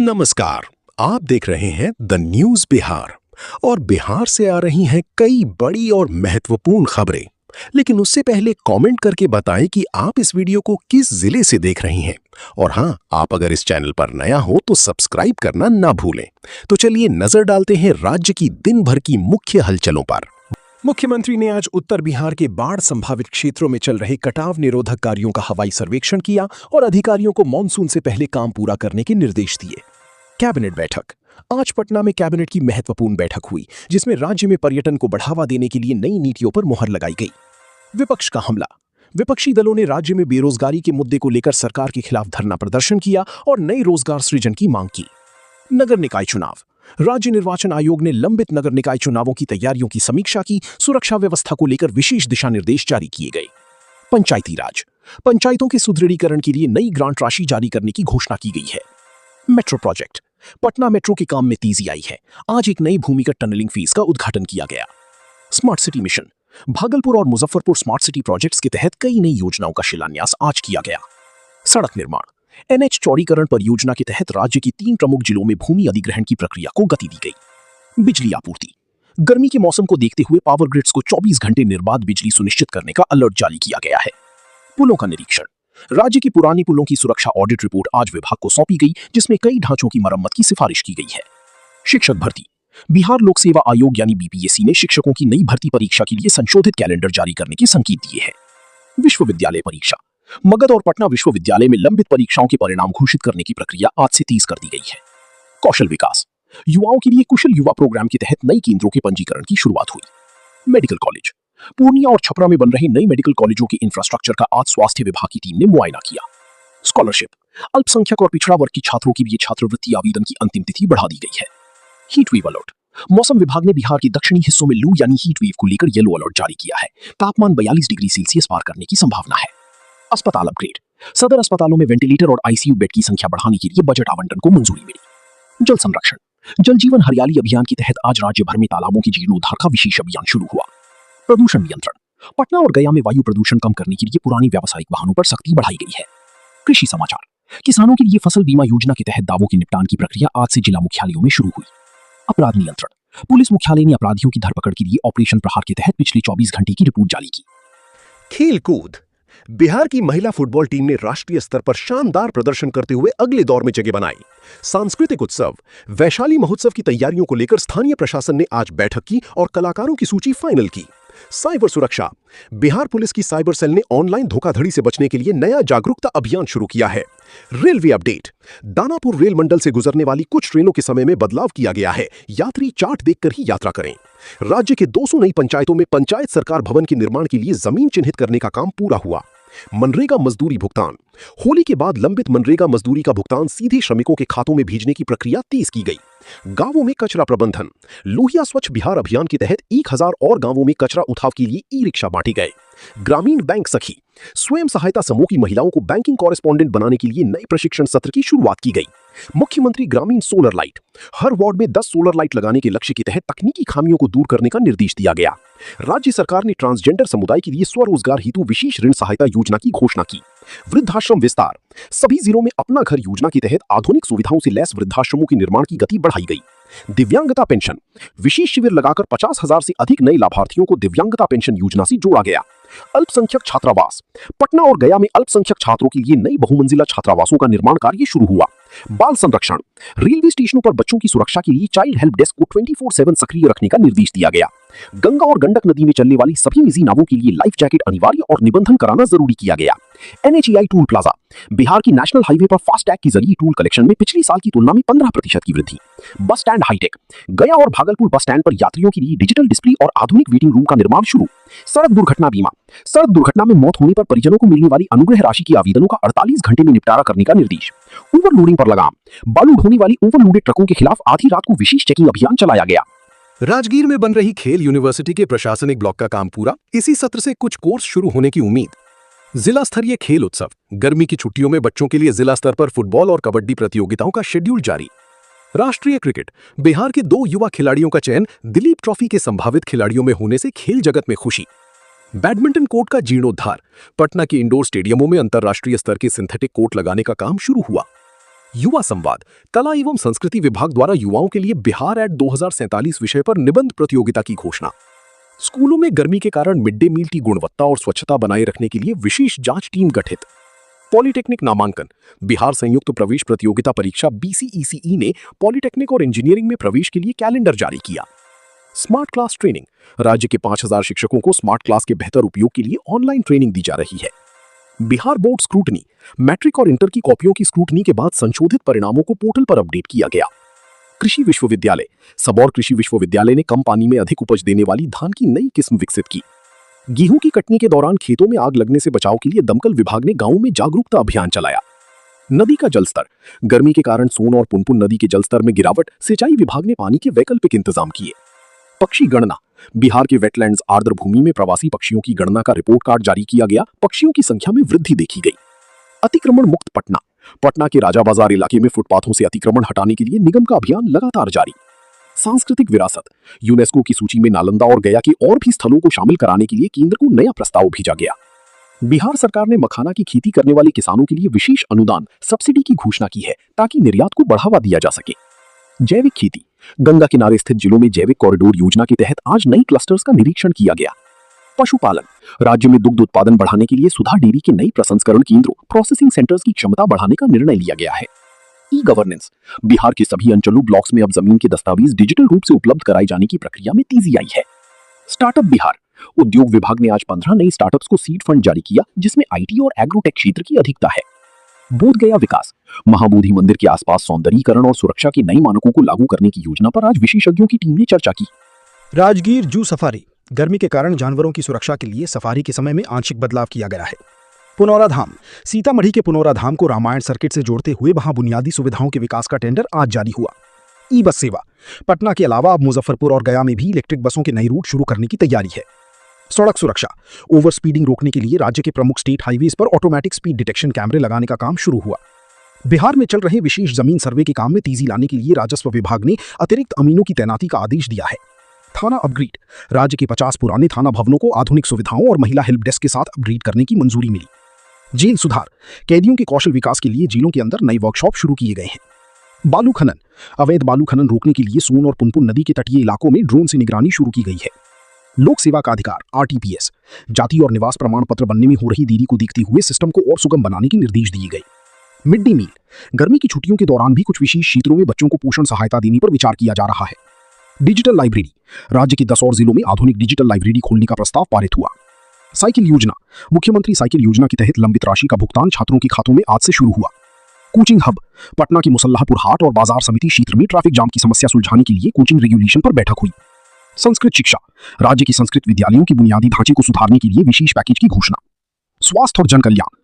नमस्कार। आप देख रहे हैं द न्यूज बिहार और बिहार से आ रही हैं कई बड़ी और महत्वपूर्ण खबरें। लेकिन उससे पहले कमेंट करके बताएं कि आप इस वीडियो को किस जिले से देख रही हैं। और हां, आप अगर इस चैनल पर नया हो तो सब्सक्राइब करना ना भूलें। तो चलिए नजर डालते हैं राज्य की दिन भर की मुख्य हलचलों पर। मुख्यमंत्री ने आज उत्तर बिहार के बाढ़ संभावित क्षेत्रों में चल रहे कटाव निरोधक कार्यों का हवाई सर्वेक्षण किया और अधिकारियों को मानसून से पहले काम पूरा करने के निर्देश दिए। कैबिनेट बैठक। आज पटना में कैबिनेट की महत्वपूर्ण बैठक हुई, जिसमें राज्य में पर्यटन को बढ़ावा देने के लिए नई नीतियों पर मुहर लगाई गई। विपक्ष का हमला। विपक्षी दलों ने राज्य में बेरोजगारी के मुद्दे को लेकर सरकार के खिलाफ धरना प्रदर्शन किया और नए रोजगार सृजन की मांग की। नगर निकाय चुनाव। राज्य निर्वाचन आयोग ने लंबित नगर निकाय चुनावों की तैयारियों की समीक्षा की। सुरक्षा व्यवस्था को लेकर विशेष दिशा निर्देश जारी किए गए। पंचायती राज। पंचायतों के सुदृढ़ीकरण के लिए नई ग्रांट राशि जारी करने की घोषणा की गई है। Metro project. पटना मेट्रो के काम में तेजी आई है। आज एक नई भूमिगत टनलिंग फीस का उद्घाटन किया गया। Smart city mission. भागलपुर और मुजफ्फरपुर स्मार्ट सिटी प्रोजेक्ट्स के तहत कई नई योजनाओं का शिलान्यास आज किया गया। सड़क निर्माण। एनएच चौड़ीकरण परियोजना के तहत राज्य की 3 प्रमुख जिलों में भूमि अधिग्रहण की प्रक्रिया को गति दी गई। बिजली आपूर्ति। गर्मी के मौसम को देखते हुए पावर ग्रिड्स को 24 घंटे निर्बाध बिजली सुनिश्चित करने का अलर्ट जारी किया गया है। पुलों का निरीक्षण। राज्य की पुरानी पुलों की सुरक्षा ऑडिट रिपोर्ट आज विभाग को सौंपी गई, जिसमें कई ढांचों की मरम्मत की सिफारिश की गई है। शिक्षक भर्ती। बिहार लोक सेवा आयोग यानी बीपीएससी ने शिक्षकों की नई भर्ती परीक्षा के लिए संशोधित कैलेंडर जारी करने के संकेत दिए हैं। विश्वविद्यालय परीक्षा। मगध और पटना विश्वविद्यालय में लंबित परीक्षाओं के परिणाम घोषित करने की प्रक्रिया आज से 30 कर दी गई है। कौशल विकास। युवाओं के लिए कुशल युवा प्रोग्राम के तहत नई केंद्रों के पंजीकरण की शुरुआत हुई। Medical college. पूर्णिया और छपरा में बन रहे नए मेडिकल कॉलेजों के इंफ्रास्ट्रक्चर का आज स्वास्थ्य विभाग की टीम ने मुआयना किया। स्कॉलरशिप। अल्पसंख्यक और पिछड़ा वर्ग के छात्रों के लिए छात्रवृत्ति आवेदन की अंतिम तिथि बढ़ा दी गई है। Heat wave alert. मौसम विभाग ने बिहार के दक्षिणी हिस्सों में लू यानी हीट वेव को लेकर येलो अलर्ट जारी किया है। तापमान 42 डिग्री सेल्सियस पार करने की संभावना है। अस्पताल अपग्रेड। सदर अस्पतालों में वेंटिलेटर और आईसीयू बेड की संख्या बढ़ाने के लिए बजट आवंटन को मंजूरी मिली। जल संरक्षण। जल जीवन हरियाली अभियान के तहत आज राज्य भर में तालाबों के जीर्णोद्धार का विशेष अभियान शुरू हुआ। प्रदूषण नियंत्रण। पटना और गया में वायु प्रदूषण कम करने के लिए पुरानी व्यावसायिक वाहनों पर सख्ती बढ़ाई गई है। कृषि समाचार। किसानों के लिए फसल बीमा योजना के तहत दावों के निपटान की प्रक्रिया आज से जिला मुख्यालयों में शुरू हुई। अपराध नियंत्रण। पुलिस मुख्यालय ने अपराधियों की धरपकड़ के लिए ऑपरेशन प्रहार के तहत पिछले 24 घंटे की रिपोर्ट जारी की। खेल कूद। बिहार की महिला फुटबॉल टीम ने राष्ट्रीय स्तर पर शानदार प्रदर्शन करते हुए अगले दौर में जगह बनाई। सांस्कृतिक उत्सव वैशाली महोत्सव की तैयारियों को लेकर स्थानीय प्रशासन ने आज बैठक की और कलाकारों की सूची फाइनल की। साइबर सुरक्षा। बिहार पुलिस की साइबर सेल ने ऑनलाइन धोखाधड़ी से बचने के लिए नया जागरूकता अभियान शुरू किया है। Railway update. दानापुर रेल मंडल से गुजरने वाली कुछ ट्रेनों के समय में बदलाव किया गया है। यात्री चार्ट देखकर ही यात्रा करें। राज्य के 200 नई पंचायतों में पंचायत सरकार भवन के निर्माण के लिए जमीन चिन्हित करने का काम पूरा हुआ। मनरेगा मजदूरी भुगतान। होली के बाद लंबित मनरेगा मजदूरी का भुगतान सीधे श्रमिकों के खातों में भेजने की प्रक्रिया तेज की गई। गांवों में कचरा प्रबंधन। लोहिया स्वच्छ बिहार अभियान के तहत 1000 और गांवों में कचरा उठाव के लिए ई रिक्शा बांटे गए। ग्रामीण बैंक सखी। स्वयं सहायता समूह की महिलाओं को बैंकिंग कॉरेस्पॉन्डेंट बनाने के लिए नए प्रशिक्षण सत्र की शुरुआत की गई। मुख्यमंत्री ग्रामीण सोलर लाइट। हर वार्ड में 10 सोलर लाइट लगाने के लक्ष्य के तहत तकनीकी खामियों को दूर करने का निर्देश दिया गया। राज्य सरकार ने ट्रांसजेंडर समुदाय के लिए स्वरोजगार हेतु विशेष ऋण सहायता योजना की घोषणा की। वृद्धाश्रम विस्तार। सभी जिलों में अपना घर योजना के तहत आधुनिक सुविधाओं से लैस वृद्धाश्रमों के निर्माण की गति बढ़ाई गई। दिव्यांगता पेंशन। विशेष शिविर लगाकर 50,000 से अधिक नए लाभार्थियों को दिव्यांगता पेंशन योजना से जोड़ा गया। अल्पसंख्यक छात्रावास। पटना और गया में अल्पसंख्यक छात्रों के लिए नई बहुमंजिला छात्रावासों का निर्माण कार्य शुरू हुआ। बाल संरक्षण। रेलवे स्टेशनों पर बच्चों की सुरक्षा के लिए चाइल्ड हेल्प डेस्क को 24/7 सक्रिय रखने का निर्देश दिया गया। गंगा और गंडक नदी में चलने वाली सभी निजी नावों के लिए लाइफ जैकेट अनिवार्य और निबंधन कराना जरूरी किया गया। NHAI toll plaza. बिहार की नेशनल हाईवे पर फास्टैग के जरिए टूल कलेक्शन में पिछले साल की तुलना में 15% की वृद्धि। Bus stand hi tech. गया और भागलपुर बस स्टैंड पर यात्रियों के लिए डिजिटल डिस्प्ले और आधुनिक वेटिंग रूम का निर्माण शुरू। सड़क दुर्घटना बीमा। सड़क दुर्घटना में मौत होने पर परिजनों को मिलने वाली अनुग्रह राशि के आवेदनों का 48 घंटे में निपटारा करने का निर्देश। ओवरलोडिंग पर लगाम। बालू ढोने वाली ओवरलोडेड ट्रकों के खिलाफ आधी रात को विशेष चेकिंग अभियान चलाया गया। राजगीर में बन रही खेल यूनिवर्सिटी के प्रशासनिक ब्लॉक का काम पूरा। इसी सत्र से कुछ कोर्स शुरू होने की उम्मीद। जिला स्तरीय खेल उत्सव। गर्मी की छुट्टियों में बच्चों के लिए जिला स्तर पर फुटबॉल और कबड्डी प्रतियोगिताओं का शेड्यूल जारी। राष्ट्रीय क्रिकेट। बिहार के 2 युवा खिलाड़ियों का चयन दिलीप ट्रॉफी के संभावित खिलाड़ियों में होने से खेल जगत में खुशी। बैडमिंटन कोर्ट का जीर्णोद्धार। पटना के इंडोर स्टेडियमों में अंतर्राष्ट्रीय स्तर के सिंथेटिक कोर्ट लगाने का काम शुरू हुआ। युवा संवाद कला एवं संस्कृति विभाग द्वारा युवाओं के लिए बिहार एट 2047 विषय पर निबंध प्रतियोगिता की घोषणा। स्कूलों में गर्मी के कारण मिड डे मील की गुणवत्ता और स्वच्छता बनाए रखने के लिए विशेष जांच टीम गठित। पॉलिटेक्निक नामांकन बिहार संयुक्त प्रवेश प्रतियोगिता परीक्षा BCECE ने पॉलिटेक्निक और इंजीनियरिंग में प्रवेश के लिए कैलेंडर जारी किया। स्मार्ट क्लास ट्रेनिंग राज्य के 5000 शिक्षकों को स्मार्ट क्लास के बेहतर उपयोग के लिए ऑनलाइन ट्रेनिंग दी जा रही है। बिहार बोर्ड स्क्रूटनी मैट्रिक और इंटर की कॉपियों की स्क्रूटनी के बाद संशोधित परिणामों को पोर्टल पर अपडेट किया गया। कृषि विश्वविद्यालय सबौर कृषि विश्वविद्यालय ने कम पानी में अधिक उपज देने वाली धान की नई किस्म विकसित की। गेहूं की कटनी के दौरान खेतों में आग लगने से बचाव के लिए दमकल विभाग ने गांवों में जागरूकता अभियान चलाया। नदी का जलस्तर गर्मी के कारण सोन और पुनपुन नदी के जलस्तर में गिरावट, सिंचाई विभाग ने पानी के वैकल्पिक इंतजाम किए। पक्षी गणना बिहार के वेटलैंड्स आर्द्र भूमि में प्रवासी पक्षियों की गणना का रिपोर्ट कार्ड जारी किया गया। पक्षियों की संख्या में वृद्धि देखी गई। अतिक्रमण मुक्त पटना के राजा बाजार इलाके में फुटपाथों से अतिक्रमण हटाने के लिए निगम का अभियान लगातार जारी। सांस्कृतिक विरासत यूनेस्को की सूची में नालंदा और गया के और भी स्थलों को शामिल कराने के लिए केंद्र को नया प्रस्ताव भेजा गया। बिहार सरकार ने मखाना की खेती करने वाले किसानों के लिए विशेष अनुदान सब्सिडी की घोषणा की है ताकि निर्यात को बढ़ावा दिया जा सके। जैविक खेती गंगा किनारे स्थित जिलों में जैविक कॉरिडोर योजना के तहत आज नई क्लस्टर्स का निरीक्षण किया गया। पशुपालन राज्य में दुग्ध उत्पादन बढ़ाने के लिए सुधा डेयरी के नई प्रसंस्करण केंद्रों प्रोसेसिंग सेंटर्स की क्षमता बढ़ाने का निर्णय लिया गया है। ई गवर्नेंस बिहार के सभी अंचलों ब्लॉक्स में अब जमीन के दस्तावेज डिजिटल रूप से उपलब्ध कराए जाने की प्रक्रिया में तेजी आई है। स्टार्टअप बिहार उद्योग विभाग ने आज 15 नई स्टार्टअप्स को सीड फंड जारी किया, जिसमें IT और एग्रोटेक क्षेत्र की अधिकता है। बोध गया विकास महाबोधि मंदिर के आसपास सौंदर्यीकरण और सुरक्षा के नए मानकों को लागू करने की योजना पर आज विशेषज्ञों की टीम ने चर्चा की। राजगीर जू सफारी गर्मी के कारण जानवरों की सुरक्षा के लिए सफारी के समय में आंशिक बदलाव किया गया है। पुनौरा धाम सीतामढ़ी के पुनौरा धाम को रामायण सर्किट से जोड़ते हुए वहां बुनियादी सुविधाओं के विकास का टेंडर आज जारी हुआ। ई बस सेवा पटना के अलावा अब मुजफ्फरपुर और गया में भी इलेक्ट्रिक बसों के नए रूट शुरू करने की तैयारी है। सड़क सुरक्षा ओवर स्पीडिंग रोकने के लिए राज्य के प्रमुख स्टेट हाईवेज पर ऑटोमेटिक स्पीड डिटेक्शन कैमरे लगाने का काम शुरू हुआ। बिहार में चल रहे विशेष जमीन सर्वे के काम में तेजी लाने के लिए राजस्व विभाग ने अतिरिक्त अमीनों की तैनाती का आदेश दिया है। थाना अपग्रेड राज्य के 50 पुराने थाना भवनों को आधुनिक सुविधाओं और महिला हेल्प डेस्क के साथ अपग्रेड करने की मंजूरी मिली। जेल सुधार कैदियों के कौशल विकास के लिए जेलों के अंदर नए वर्कशॉप शुरू किए गए हैं। बालू खनन अवैध बालू खनन रोकने के लिए सोन और पुनपुन नदी के तटीय इलाकों में ड्रोन से निगरानी शुरू की गई है। लोक सेवा का अधिकार RTPS जाति और निवास प्रमाण पत्र बनने में हो रही देरी को देखते हुए सिस्टम को और सुगम बनाने के निर्देश दिए गए। मिड डे मील गर्मी की छुट्टियों के दौरान भी कुछ विशेष क्षेत्रों में बच्चों को पोषण सहायता देने पर विचार किया जा रहा है। डिजिटल लाइब्रेरी राज्य के 10 और जिलों में आधुनिक डिजिटल लाइब्रेरी खोलने का प्रस्ताव पारित हुआ। साइकिल योजना मुख्यमंत्री साइकिल योजना के तहत लंबित राशि का भुगतान छात्रों के खातों में आज से शुरू हुआ। कोचिंग हब पटना के मुसल्लाहपुर हाट और बाजार समिति क्षेत्र में ट्रैफिक जाम की समस्या सुलझाने के लिए कोचिंग रेगुलेशन पर बैठक हुई। संस्कृत शिक्षा राज्य के संस्कृत विद्यालयों के बुनियादी ढांचे को सुधारने के लिए विशेष पैकेज की घोषणा। स्वास्थ्य और जन कल्याण